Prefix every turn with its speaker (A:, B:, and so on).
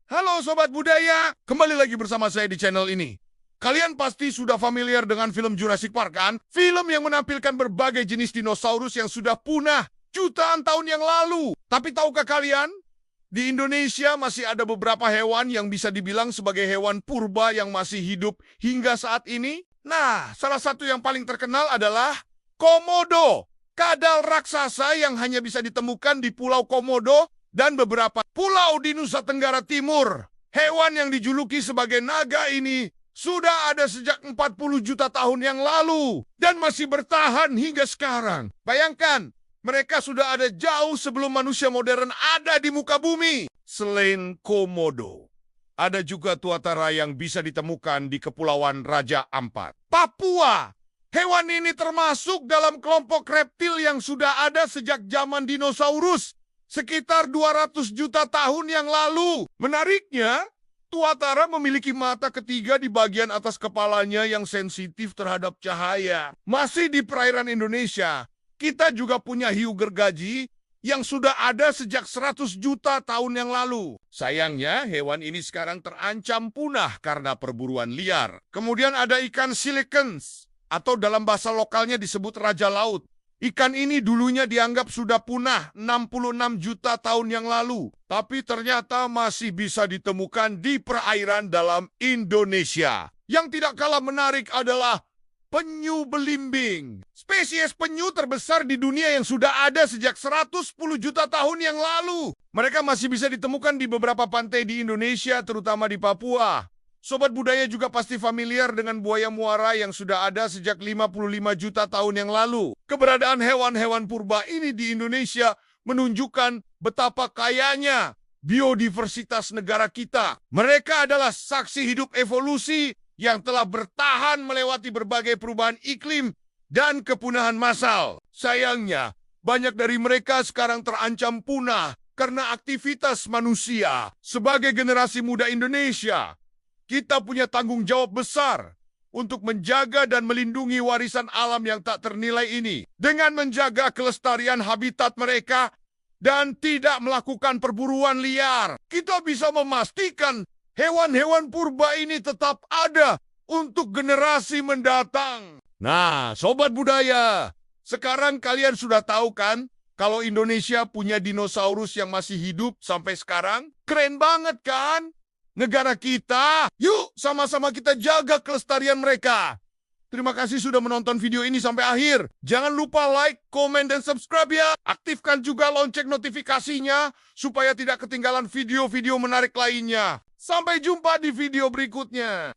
A: Halo Sobat Budaya, kembali lagi bersama saya di channel ini. Kalian pasti sudah familiar dengan film Jurassic Park kan? Film yang menampilkan berbagai jenis dinosaurus yang sudah punah jutaan tahun yang lalu. Tapi tahukah kalian? Di Indonesia masih ada beberapa hewan yang bisa dibilang sebagai hewan purba yang masih hidup hingga saat ini. Nah, salah satu yang paling terkenal adalah Komodo, kadal raksasa yang hanya bisa ditemukan di Pulau Komodo dan beberapa pulau di Nusa Tenggara Timur. Hewan yang dijuluki sebagai naga ini sudah ada sejak 40 juta tahun yang lalu dan masih bertahan hingga sekarang. Bayangkan, mereka sudah ada jauh sebelum manusia modern ada di muka bumi. Selain Komodo, ada juga tuatara yang bisa ditemukan di Kepulauan Raja Ampat, Papua. Hewan ini termasuk dalam kelompok reptil yang sudah ada sejak zaman dinosaurus, sekitar 200 juta tahun yang lalu. Menariknya, tuatara memiliki mata ketiga di bagian atas kepalanya yang sensitif terhadap cahaya. Masih di perairan Indonesia, kita juga punya hiu gergaji yang sudah ada sejak 100 juta tahun yang lalu. Sayangnya, hewan ini sekarang terancam punah karena perburuan liar. Kemudian ada ikan silicons, atau dalam bahasa lokalnya disebut raja laut. Ikan ini dulunya dianggap sudah punah 66 juta tahun yang lalu, tapi ternyata masih bisa ditemukan di perairan dalam Indonesia. Yang tidak kalah menarik adalah penyu belimbing. Spesies penyu terbesar di dunia yang sudah ada sejak 110 juta tahun yang lalu. Mereka masih bisa ditemukan di beberapa pantai di Indonesia, terutama di Papua. Sobat Budaya juga pasti familiar dengan buaya muara yang sudah ada sejak 55 juta tahun yang lalu. Keberadaan hewan-hewan purba ini di Indonesia menunjukkan betapa kayanya biodiversitas negara kita. Mereka adalah saksi hidup evolusi yang telah bertahan melewati berbagai perubahan iklim dan kepunahan massal. Sayangnya, banyak dari mereka sekarang terancam punah karena aktivitas manusia. Sebagai generasi muda Indonesia, kita punya tanggung jawab besar untuk menjaga dan melindungi warisan alam yang tak ternilai ini. Dengan menjaga kelestarian habitat mereka dan tidak melakukan perburuan liar, kita bisa memastikan hewan-hewan purba ini tetap ada untuk generasi mendatang. Nah, Sobat Budaya, sekarang kalian sudah tahu kan kalau Indonesia punya dinosaurus yang masih hidup sampai sekarang? Keren banget kan? Negara kita, yuk sama-sama kita jaga kelestarian mereka. Terima kasih sudah menonton video ini sampai akhir. Jangan lupa like, komen, dan subscribe ya. Aktifkan juga lonceng notifikasinya supaya tidak ketinggalan video-video menarik lainnya. Sampai jumpa di video berikutnya.